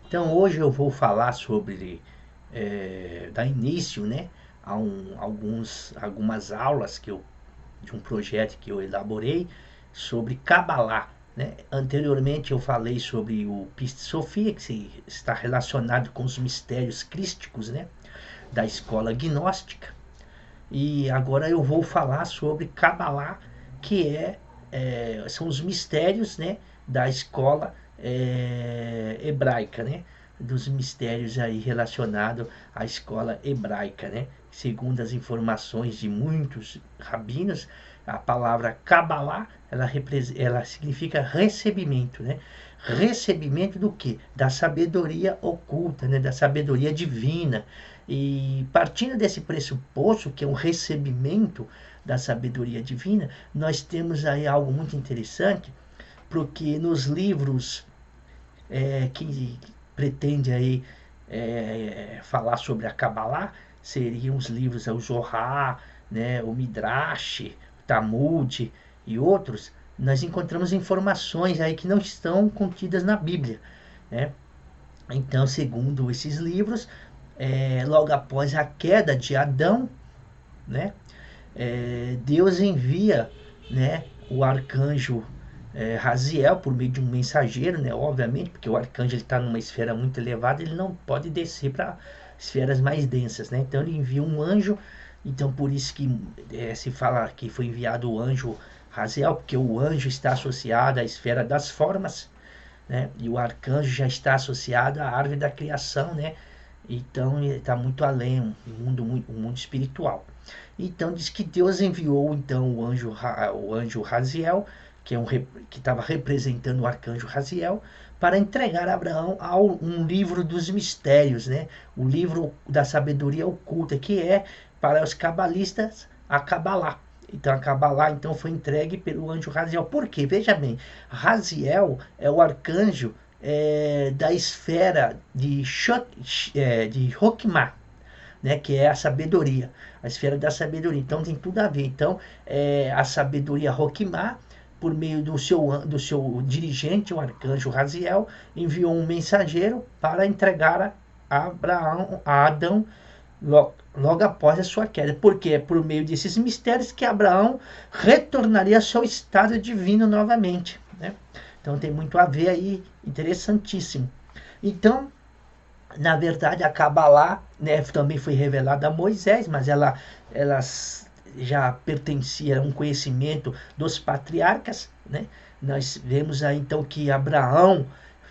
Então hoje eu vou falar sobre dar início, né, a algumas aulas de um projeto que eu elaborei sobre Kabbalah. Né? Anteriormente eu falei sobre o Piste Sofia, está relacionado com os mistérios crísticos, né, da escola gnóstica. E agora eu vou falar sobre Kabbalah, que são os mistérios, né, da escola hebraica, né, dos mistérios aí relacionados à escola hebraica, né. Segundo as informações de muitos rabinos, a palavra Kabbalah, ela significa recebimento, né? Recebimento do que? Da sabedoria oculta, né? Da sabedoria divina. E partindo desse pressuposto, que é um recebimento da sabedoria divina, nós temos aí algo muito interessante, porque nos livros que pretende aí falar sobre a Kabbalah, seriam os livros o Zohar, né, o Midrash, o Talmud e outros, nós encontramos informações aí que não estão contidas na Bíblia, né? Então, segundo esses livros, logo após a queda de Adão, né, Deus envia, né, o arcanjo Raziel por meio de um mensageiro, né, obviamente, porque o arcanjo está numa esfera muito elevada, ele não pode descer para esferas mais densas, né? Então ele envia um anjo, então por isso que se fala que foi enviado o anjo Raziel, porque o anjo está associado à esfera das formas, né? E o arcanjo já está associado à árvore da criação, né? Então ele está muito além, um mundo espiritual. Então diz que Deus enviou então o anjo Raziel, que estava representando o arcanjo Raziel, para entregar a Abraão um livro dos mistérios, né? O livro da sabedoria oculta, que é para os cabalistas a Kabbalah. Então a Kabbalah então foi entregue pelo anjo Raziel. Por quê? Veja bem, Raziel é o arcanjo da esfera de Hokmah, né, que é a sabedoria, a esfera da sabedoria. Então tem tudo a ver. Então a sabedoria Hokmah, por meio do seu dirigente, o arcanjo Raziel, enviou um mensageiro para entregar a Adão logo após a sua queda. Porque é por meio desses mistérios que Abraão retornaria ao seu estado divino novamente. Né? Então tem muito a ver aí, interessantíssimo. Então, na verdade, a Kabbalah, né, também foi revelada a Moisés, mas ela já pertencia a um conhecimento dos patriarcas, né? Nós vemos aí então que Abraão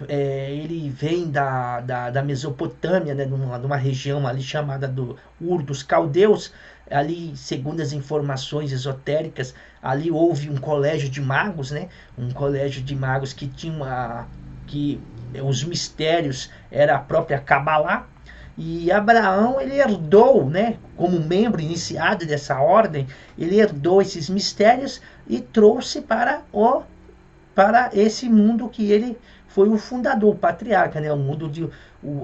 ele vem da Mesopotâmia, né, numa região ali chamada do Ur dos Caldeus. Ali, segundo as informações esotéricas, ali houve um colégio de magos, né, um colégio de magos que tinha que os mistérios era a própria Kabbalah. E Abraão, ele herdou, né, como membro iniciado dessa ordem, ele herdou esses mistérios e trouxe para esse mundo que ele foi o fundador, o patriarca, né,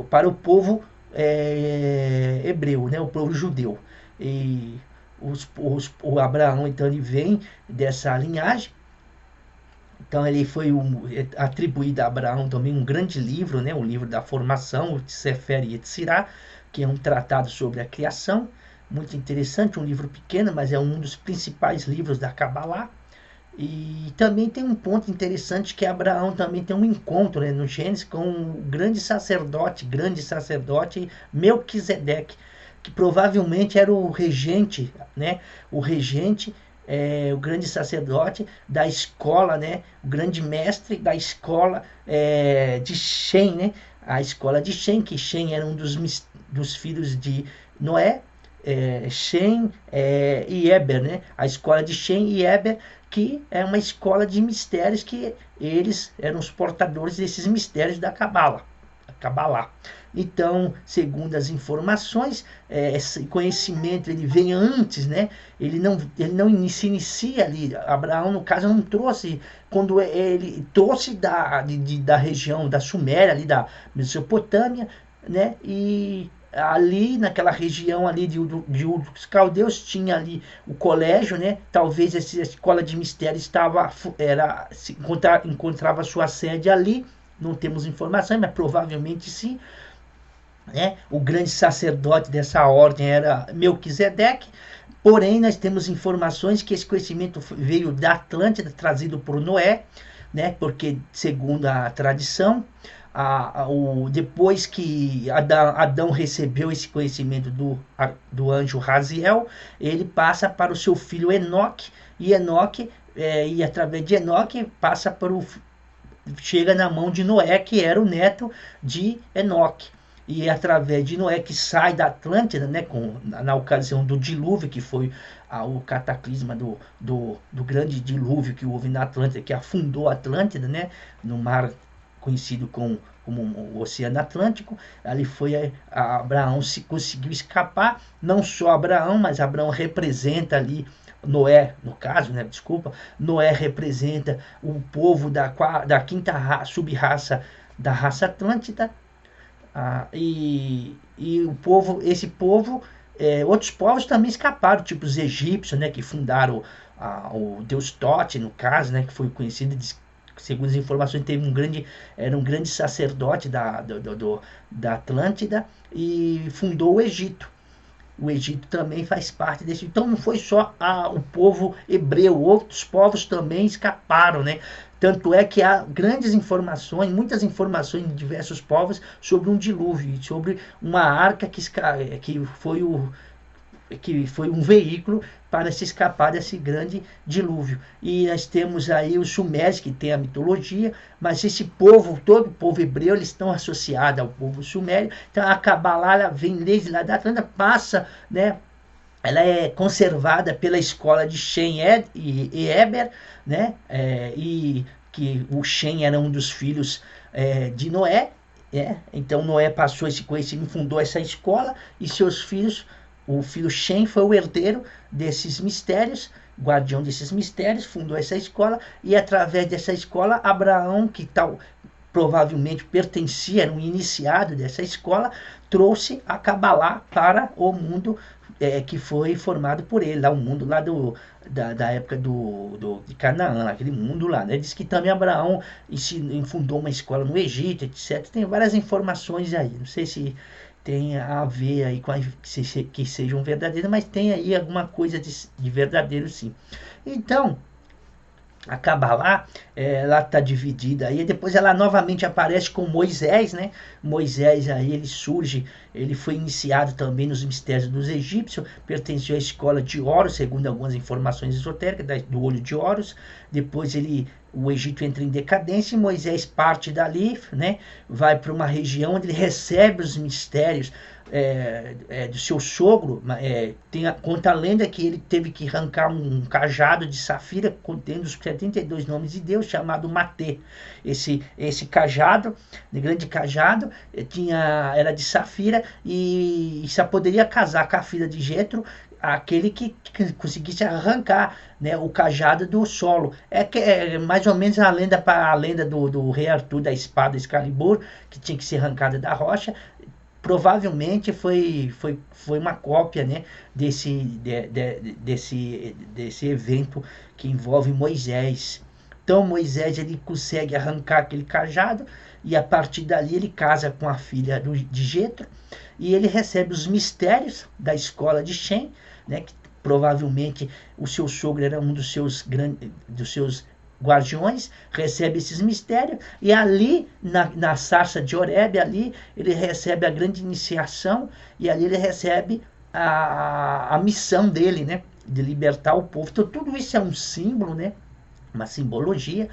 para o povo hebreu, né, o povo judeu. E o Abraão, então, ele vem dessa linhagem. Então ele foi atribuído a Abraão também um grande livro, né, o livro da formação, o Sefer Yetzirah, que é um tratado sobre a criação, muito interessante, um livro pequeno, mas é um dos principais livros da Kabbalah. E também tem um ponto interessante que Abraão também tem um encontro, né, no Gênesis com o grande sacerdote Melquisedeque, que provavelmente era o regente, né, o grande sacerdote da escola, né, o grande mestre da escola de Shem, né, a escola de Shem, que Shem era um dos filhos de Noé, Shem e Eber, né, a escola de Shem e Eber, que é uma escola de mistérios que eles eram os portadores desses mistérios da Kabbalah. Então, segundo as informações, esse conhecimento ele vem antes, né? Ele não se inicia ali. Abraão, no caso, não trouxe, quando ele trouxe da região da Suméria, ali da Mesopotâmia, né? E ali naquela região ali de os caldeus tinha ali o colégio, né? Talvez essa escola de mistério encontrava sua sede ali, não temos informações, mas provavelmente sim, né? O grande sacerdote dessa ordem era Melquisedeque. Porém, nós temos informações que esse conhecimento veio da Atlântida, trazido por Noé, né? Porque, segundo a tradição, depois que Adão recebeu esse conhecimento do anjo Raziel, ele passa para o seu filho Enoque, e Enoque, e através de Enoque, chega na mão de Noé, que era o neto de Enoque. E é através de Noé que sai da Atlântida, né, na ocasião do dilúvio, que foi o cataclisma do grande dilúvio que houve na Atlântida, que afundou a Atlântida, né, no mar conhecido como o Oceano Atlântico. Ali foi Abraão conseguiu escapar, não só Abraão, mas Abraão representa ali Noé, no caso, né, desculpa, Noé representa o povo da quinta sub-raça da raça Atlântida. E esse povo, outros povos também escaparam, tipo os egípcios, né, que fundaram o deus Tote, no caso, né, que foi conhecido, segundo as informações, era um grande sacerdote da Atlântida e fundou o Egito. O Egito também faz parte desse. Então não foi só o povo hebreu, outros povos também escaparam, né? Tanto é que há grandes informações, muitas informações de diversos povos sobre um dilúvio, sobre uma arca que foi um veículo para se escapar desse grande dilúvio. E nós temos aí os sumérios, que tem a mitologia, mas esse povo, todo o povo hebreu, eles estão associados ao povo sumério. Então a Cabalá, ela vem desde lá da Atlântida, passa, né? Ela é conservada pela escola de Shem e Eber, né? E que o Shem era um dos filhos de Noé. Então Noé passou esse conhecimento, fundou essa escola, e seus filhos, o filho Shem foi o herdeiro desses mistérios, guardião desses mistérios, fundou essa escola, e através dessa escola, Abraão, que provavelmente pertencia, era um iniciado dessa escola, trouxe a Cabalá para o mundo que foi formado por ele, lá o mundo lá da época de Canaã, aquele mundo lá, né? Diz que também Abraão fundou uma escola no Egito, etc. Tem várias informações aí, não sei se tem a ver aí com que sejam verdadeiras, mas tem aí alguma coisa de verdadeiro, sim. Então, a Cabalá, ela está dividida aí, depois ela novamente aparece com Moisés, né? Moisés aí ele surge, ele foi iniciado também nos mistérios dos egípcios, pertenceu à escola de Horus, segundo algumas informações esotéricas, do olho de Horus. Depois o Egito entra em decadência e Moisés parte dali, né? Vai para uma região onde ele recebe os mistérios do seu sogro. Conta a lenda que ele teve que arrancar um cajado de safira contendo os 72 nomes de Deus, chamado Matê. Esse cajado, grande cajado, era de safira e só poderia casar com a filha de Jetro aquele que conseguisse arrancar, né, o cajado do solo. É mais ou menos a lenda do rei Arthur, da espada Excalibur, que tinha que ser arrancada da rocha. Provavelmente foi uma cópia, né, desse evento que envolve Moisés. Então Moisés ele consegue arrancar aquele cajado e a partir dali ele casa com a filha de Jetro e ele recebe os mistérios da escola de Shem, né, que provavelmente o seu sogro era um dos seus guardiões, recebe esses mistérios, e ali na sarça de Horebe, ali ele recebe a grande iniciação, e ali ele recebe a missão dele, né, de libertar o povo. Então tudo isso é um símbolo, né, uma simbologia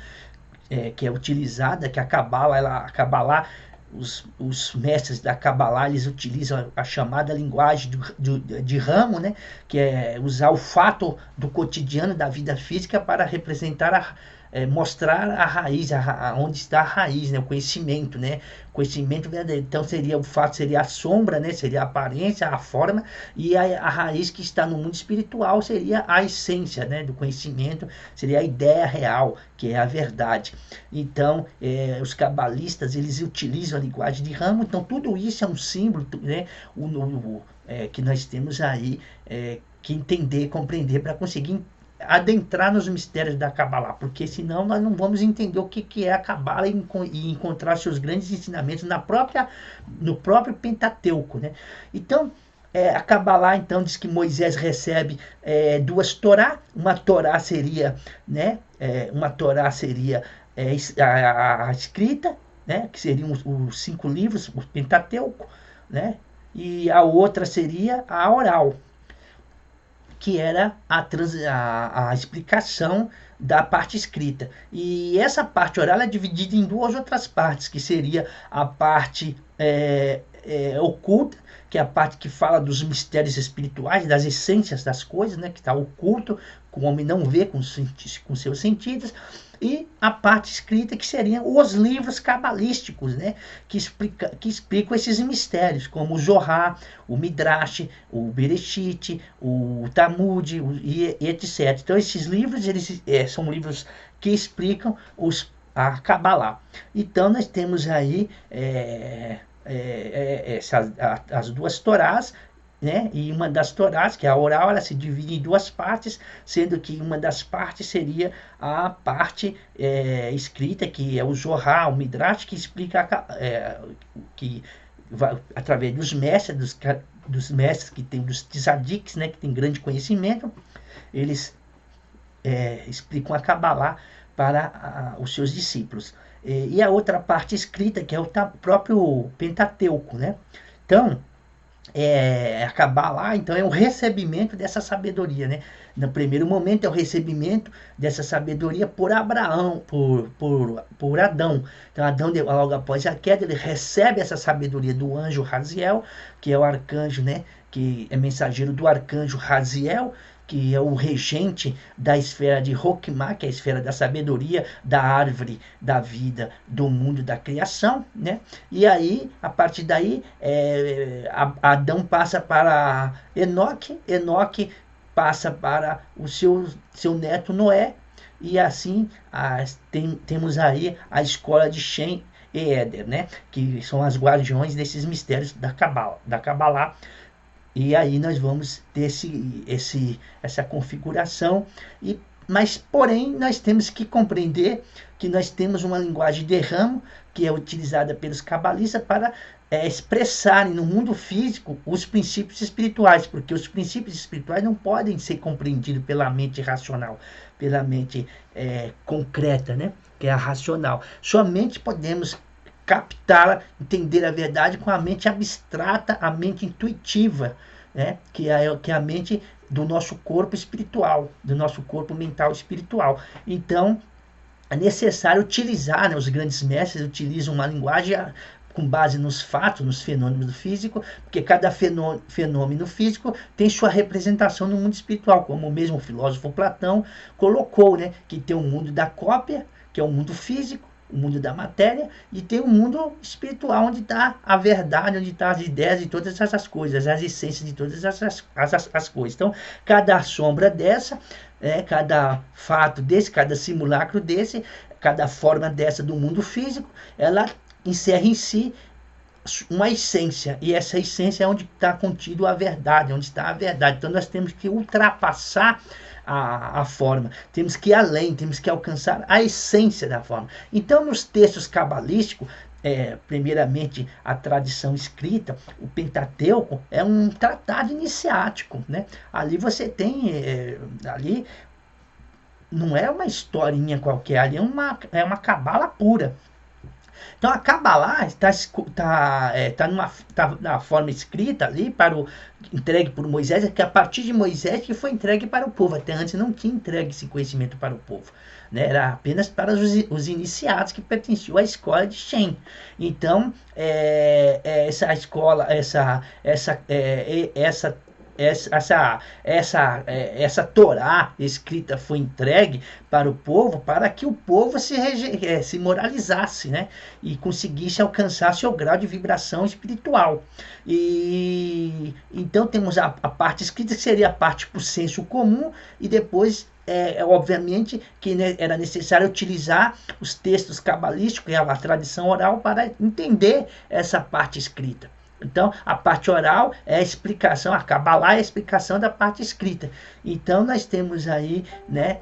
que é utilizada, que a Cabalá, os mestres da Cabalá, eles utilizam a chamada linguagem de ramo, né, que é usar o fato do cotidiano da vida física para representar mostrar a raiz, onde está a raiz, né, o conhecimento, né, conhecimento verdadeiro. Então o fato seria a sombra, né, seria a aparência, a forma, e a raiz que está no mundo espiritual seria a essência, né, do conhecimento, seria a ideia real, que é a verdade. Então os cabalistas, eles utilizam a linguagem de ramo. Então tudo isso é um símbolo, né, que nós temos aí que entender, compreender para conseguir adentrar nos mistérios da Kabbalah, porque senão nós não vamos entender o que é a Kabbalah e encontrar seus grandes ensinamentos no próprio Pentateuco, né? Então, a Kabbalah então diz que Moisés recebe duas Torá. Uma Torá seria, né? Uma Torá seria a escrita, né? Que seriam os 5 livros, o Pentateuco, né? E a outra seria a oral, que era a explicação da parte escrita. E essa parte oral é dividida em 2 outras partes, que seria a parte oculta, que é a parte que fala dos mistérios espirituais, das essências das coisas, né, que está oculto, que o homem não vê com seus sentidos, e a parte escrita, que seriam os livros cabalísticos, né, que explicam esses mistérios, como o Zohar, o Midrash, o Bereshit, o Talmud, e etc. Então, esses livros eles são livros que explicam a Kabbalah. Então, nós temos aí as 2 Torás, né? E uma das Torás, que é a oral, ela se divide em 2 partes, sendo que uma das partes seria a parte escrita, que é o Zohar, o Midrash, que explica que através dos mestres, dos mestres que tem, dos tzadiks, né, que tem grande conhecimento, eles explicam a Kabbalah para os seus discípulos. E a outra parte escrita, que é o próprio Pentateuco, né? Então, a Kabbalah, então, é o recebimento dessa sabedoria, né? No primeiro momento é o recebimento dessa sabedoria por Abraão, por Adão. Então, Adão, logo após a queda, ele recebe essa sabedoria do anjo Raziel, que é o arcanjo, né? Que é mensageiro do arcanjo Raziel, que é o regente da esfera de Roquimá, que é a esfera da sabedoria, da árvore, da vida, do mundo, da criação, né? E aí, a partir daí, Adão passa para Enoque, Enoque passa para o seu neto Noé, e assim temos aí a escola de Shem e Éder, né? Que são as guardiões desses mistérios da Kabbalah. E aí nós vamos ter essa configuração, mas porém nós temos que compreender que nós temos uma linguagem de ramo que é utilizada pelos cabalistas para expressarem no mundo físico os princípios espirituais, porque os princípios espirituais não podem ser compreendidos pela mente racional, pela mente concreta, né? Que é a racional. Somente podemos captar, entender a verdade com a mente abstrata, a mente intuitiva, né? que é a mente do nosso corpo espiritual, do nosso corpo mental espiritual. Então, é necessário utilizar, né? Os grandes mestres utilizam uma linguagem com base nos fatos, nos fenômenos do físico, porque cada fenômeno físico tem sua representação no mundo espiritual, como o mesmo filósofo Platão colocou, né? Que tem o mundo da cópia, que é o mundo físico, o mundo da matéria, e tem o mundo espiritual, onde está a verdade, onde estão as ideias de todas essas coisas, as essências de todas as coisas. Então, cada sombra dessa, cada fato desse, cada simulacro desse, cada forma dessa do mundo físico, ela encerra em si uma essência, e essa essência é onde está contido a verdade, onde está a verdade. Então, nós temos que ultrapassar a forma, temos que ir além, temos que alcançar a essência da forma. Então, nos textos cabalísticos, primeiramente a tradição escrita, o Pentateuco é um tratado iniciático, né? Ali você tem, ali não é uma historinha qualquer, ali é uma cabala pura. Então a Kabbalah está na forma escrita ali, entregue por Moisés, que a partir de Moisés que foi entregue para o povo. Até antes não tinha entregue esse conhecimento para o povo, né? Era apenas para os iniciados que pertenciam à escola de Shem. Então, essa escola, essa Torá escrita foi entregue para o povo, para que o povo se moralizasse, né? E conseguisse alcançar seu grau de vibração espiritual. E então temos a parte escrita, que seria a parte por senso comum, e depois obviamente que, né, era necessário utilizar os textos cabalísticos e a tradição oral para entender essa parte escrita. Então, a parte oral é a explicação, a Kabbalah é a explicação da parte escrita. Então, nós temos aí, né,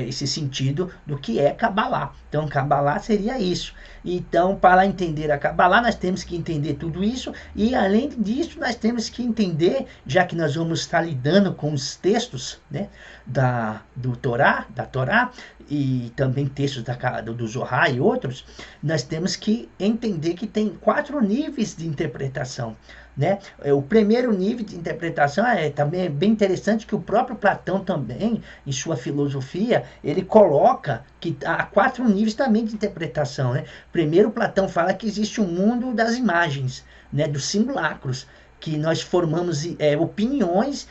esse sentido do que é Kabbalah. Então, Kabbalah seria isso. Então, para entender a Kabbalah, nós temos que entender tudo isso, e além disso, nós temos que entender, já que nós vamos estar lidando com os textos, né, da Torá, e também textos do Zohar e outros, nós temos que entender que tem 4 níveis de interpretação. Né? O primeiro nível de interpretação também bem interessante, que o próprio Platão também, em sua filosofia, ele coloca que há 4 níveis também de interpretação. Né? Primeiro, Platão fala que existe um mundo das imagens, né? Dos simulacros, que nós formamos opiniões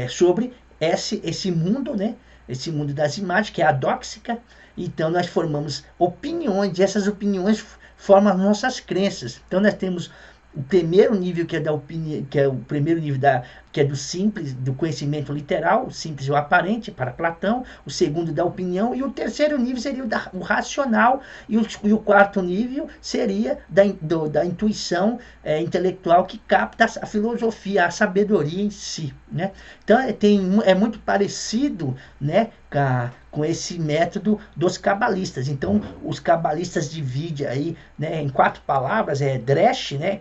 sobre esse mundo, né? Esse mundo das imagens, que é a dóxica. Então, nós formamos opiniões, e essas opiniões formam as nossas crenças. Então, nós temos o primeiro nível, que é da opinião, que é o primeiro nível que é do simples, do conhecimento literal, o simples e o aparente, para Platão. O segundo da opinião, e o terceiro nível seria o racional, e o quarto nível seria da intuição intelectual, que capta a filosofia, a sabedoria em si, né? Então é muito parecido, né, com esse método dos cabalistas. Então, os cabalistas dividem aí, né, em 4 palavras, Dresh, né,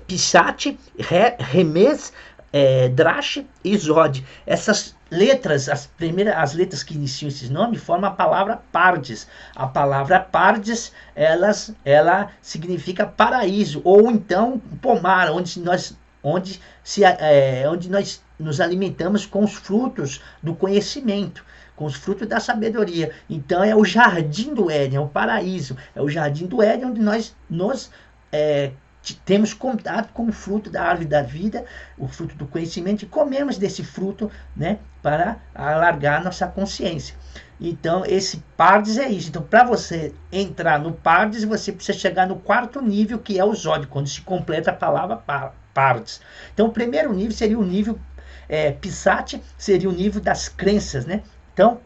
Pishat, Remez, Drash e Zod. Essas letras, as letras que iniciam esses nomes, formam a palavra Pardes. A palavra Pardes, ela significa paraíso, ou então pomar, onde nós nos alimentamos com os frutos do conhecimento, com os frutos da sabedoria. Então é o jardim do Éden, é o paraíso, é o jardim do Éden, onde nós temos contato com o fruto da árvore da vida, o fruto do conhecimento, e comemos desse fruto, né, para alargar nossa consciência. Então, esse Pardes é isso. Então, para você entrar no Pardes, você precisa chegar no 4º nível, que é o Zod, quando se completa a palavra Pardes. Então, o primeiro nível seria o nível Pisat, seria o nível das crenças, né? Então,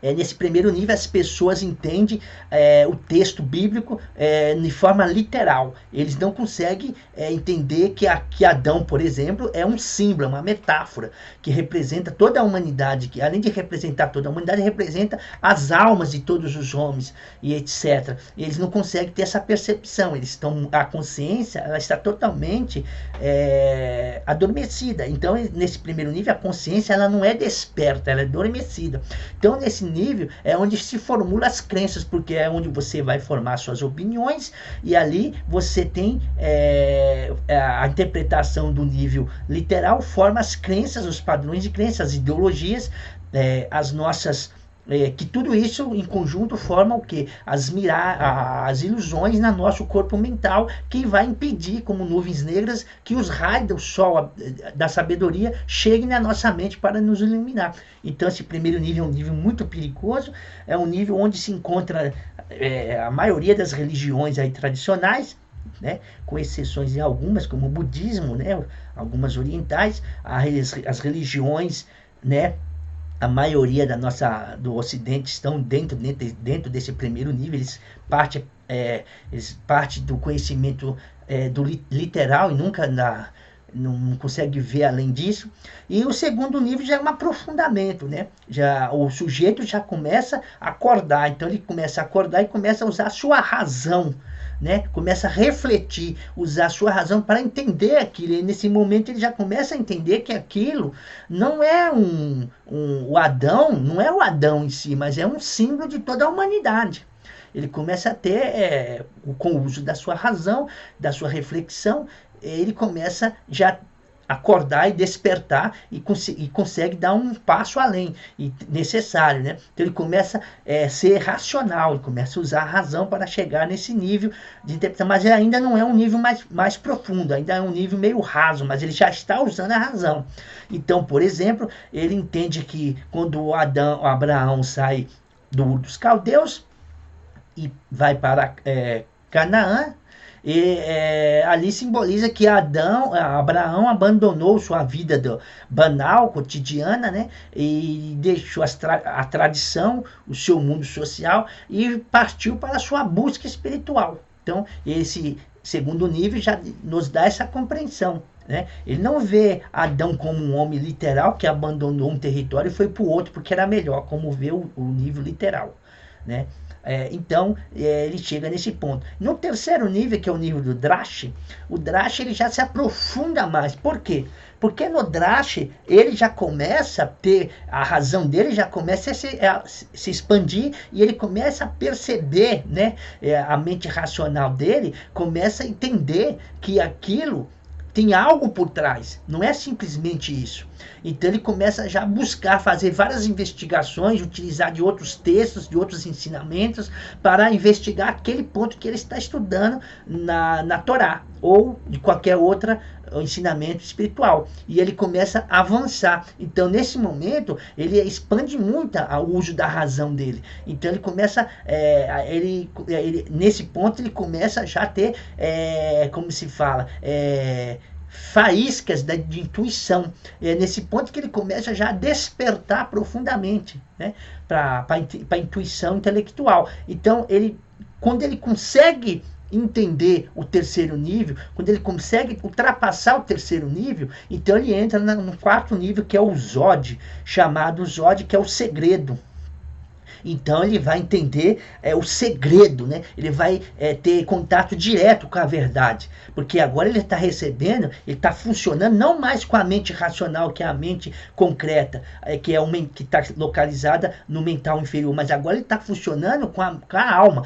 nesse primeiro nível, as pessoas entendem o texto bíblico de forma literal. Eles não conseguem entender que Adão, por exemplo, é um símbolo, uma metáfora, que representa toda a humanidade, que além de representar toda a humanidade, representa as almas de todos os homens, e etc. Eles não conseguem ter essa percepção. A consciência, ela está totalmente adormecida. Então, nesse primeiro nível, a consciência, ela não é desperta, ela é adormecida. Então, nesse nível é onde se formula as crenças, porque é onde você vai formar suas opiniões, e ali você tem a interpretação do nível literal, forma as crenças, os padrões de crenças, as ideologias, as nossas que tudo isso em conjunto forma o que? As ilusões no nosso corpo mental, que vai impedir, como nuvens negras, que os raios do sol da sabedoria cheguem na nossa mente para nos iluminar. Então, esse primeiro nível é um nível muito perigoso, é um nível onde se encontra a maioria das religiões aí tradicionais, né, com exceções de algumas, como o budismo, né, algumas orientais, as religiões, né, a maioria do Ocidente estão dentro desse primeiro nível. Eles partem do conhecimento do literal, e nunca não consegue ver além disso. E o segundo nível já é um aprofundamento, né? O sujeito já começa a acordar, então ele começa a acordar e começa a usar a sua razão, né? Começa a refletir, usar a sua razão para entender aquilo. E nesse momento ele já começa a entender que aquilo não é o Adão, não é o Adão em si, mas é um símbolo de toda a humanidade. Ele começa a ter, com o uso da sua razão, da sua reflexão, ele começa já acordar e despertar, e consegue dar um passo além, necessário, né? Então ele começa a ser racional, ele começa a usar a razão para chegar nesse nível de interpretação, mas ele ainda não é um nível mais profundo, ainda é um nível meio raso, mas ele já está usando a razão. Então, por exemplo, ele entende que quando o Abraão sai dos caldeus e vai para Canaã. E ali simboliza que Abraão abandonou sua vida banal, cotidiana, né? E deixou a tradição, o seu mundo social e partiu para a sua busca espiritual. Então, esse segundo nível já nos dá essa compreensão. Né? Ele não vê Adão como um homem literal que abandonou um território e foi para o outro porque era melhor, como vê o nível literal. Né? Então ele chega nesse ponto. No terceiro nível, que é o nível do Drache, o Drache ele já se aprofunda mais. Por quê? Porque no Drache ele já começa a ter, a razão dele já começa a se expandir e ele começa a perceber, né? A mente racional dele começa a entender que aquilo tem algo por trás, não é simplesmente isso. Então ele começa já a buscar fazer várias investigações, utilizar de outros textos, de outros ensinamentos, para investigar aquele ponto que ele está estudando na Torá, ou de qualquer outro ensinamento espiritual. E ele começa a avançar. Então nesse momento, ele expande muito o uso da razão dele. Então ele começa, nesse ponto, ele começa já a ter, como se fala, faíscas de intuição. É nesse ponto que ele começa já a despertar profundamente, né, para a intuição intelectual. Então, quando ele consegue entender o terceiro nível, quando ele consegue ultrapassar o terceiro nível, então ele entra no quarto nível, que é o Zod, chamado Zod, que é o segredo. Então ele vai entender o segredo, né? Ele vai ter contato direto com a verdade, porque agora ele está recebendo, ele está funcionando não mais com a mente racional, que é a mente concreta, que está localizada no mental inferior, mas agora ele está funcionando com a alma,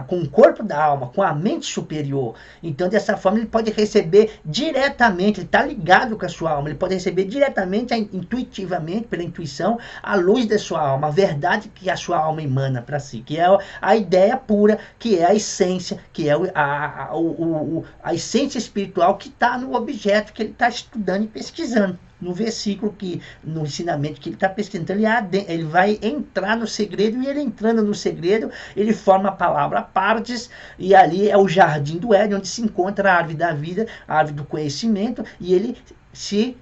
com o corpo da alma, com a mente superior. Então dessa forma ele pode receber diretamente, ele está ligado com a sua alma, ele pode receber diretamente, intuitivamente, pela intuição, a luz da sua alma, a verdade que a sua alma emana para si, que é a ideia pura, que é a essência, que é a essência espiritual que está no objeto que ele está estudando e pesquisando, no versículo, no ensinamento que ele está pesquisando. Então ele vai entrar no segredo, e ele entrando no segredo, ele forma a palavra Pardes, e ali é o jardim do Éden, onde se encontra a árvore da vida, a árvore do conhecimento, e ele se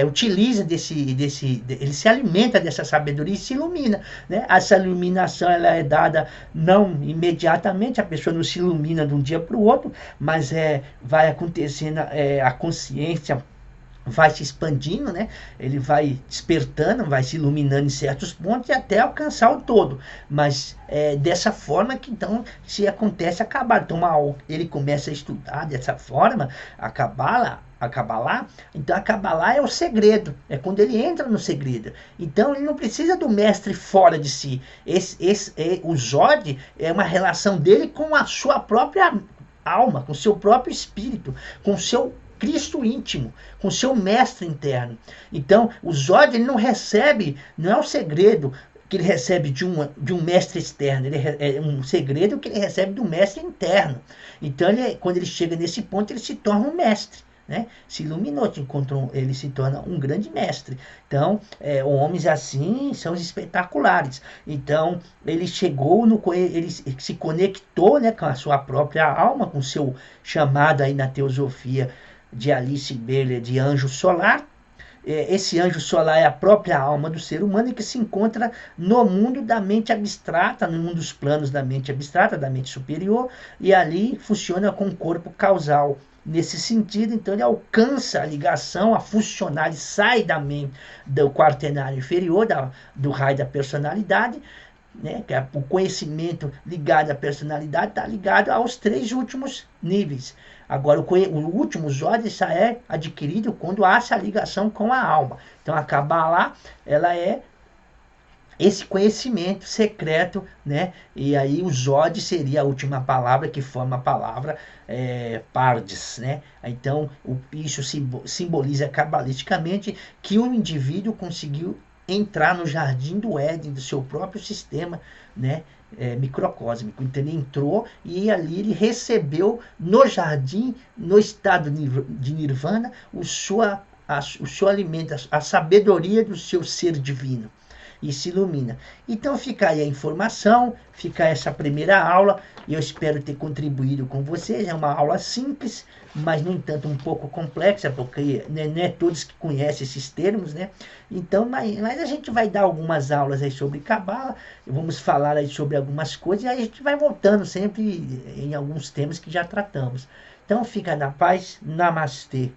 utiliza ele se alimenta dessa sabedoria e se ilumina, né? Essa iluminação ela é dada não imediatamente, a pessoa não se ilumina de um dia para o outro, mas vai acontecendo, a consciência vai se expandindo, né? Ele vai despertando, vai se iluminando em certos pontos e até alcançar o todo. Mas dessa forma que então se acontece a Cabala. Então ele começa a estudar dessa forma a Cabala. Então a Kabbalah é o segredo, é quando ele entra no segredo. Então ele não precisa do mestre fora de si. O Zod é uma relação dele com a sua própria alma, com o seu próprio espírito, com o seu Cristo íntimo, com o seu mestre interno. Então o Zod ele não é um segredo que ele recebe de um mestre externo, é um segredo que ele recebe do mestre interno. Então quando ele chega nesse ponto, ele se torna um mestre. Né? Se iluminou, ele se torna um grande mestre. Então, homens assim são espetaculares. Então, ele chegou, ele se conectou, né, com a sua própria alma, com o seu chamado aí na teosofia de Alice Bailey de anjo solar. Esse anjo solar é a própria alma do ser humano e que se encontra no mundo da mente abstrata, no mundo dos planos da mente abstrata, da mente superior, e ali funciona com o corpo causal. Nesse sentido, então, ele alcança a ligação, a funcionar, ele sai da mente do quaternário inferior, do raio da personalidade, né? Que o conhecimento ligado à personalidade está ligado aos 3 últimos níveis. Agora, o último Zod já é adquirido quando há essa ligação com a alma. Então, a Kabbalah, ela é esse conhecimento secreto, né? E aí o Zod seria a última palavra, que forma a palavra Pardes, né? Então isso simboliza cabalisticamente que o indivíduo conseguiu entrar no jardim do Éden, do seu próprio sistema, né? Microcósmico. Então ele entrou e ali ele recebeu no jardim, no estado de Nirvana, o seu alimento, a sabedoria do seu ser divino. e se ilumina. Então fica aí a informação, fica essa primeira aula, e eu espero ter contribuído com vocês. É uma aula simples, mas no entanto um pouco complexa, porque não é todos que conhecem esses termos, né? Então, mas a gente vai dar algumas aulas aí sobre Cabala, vamos falar aí sobre algumas coisas, e aí a gente vai voltando sempre em alguns temas que já tratamos. Então fica na paz, namastê.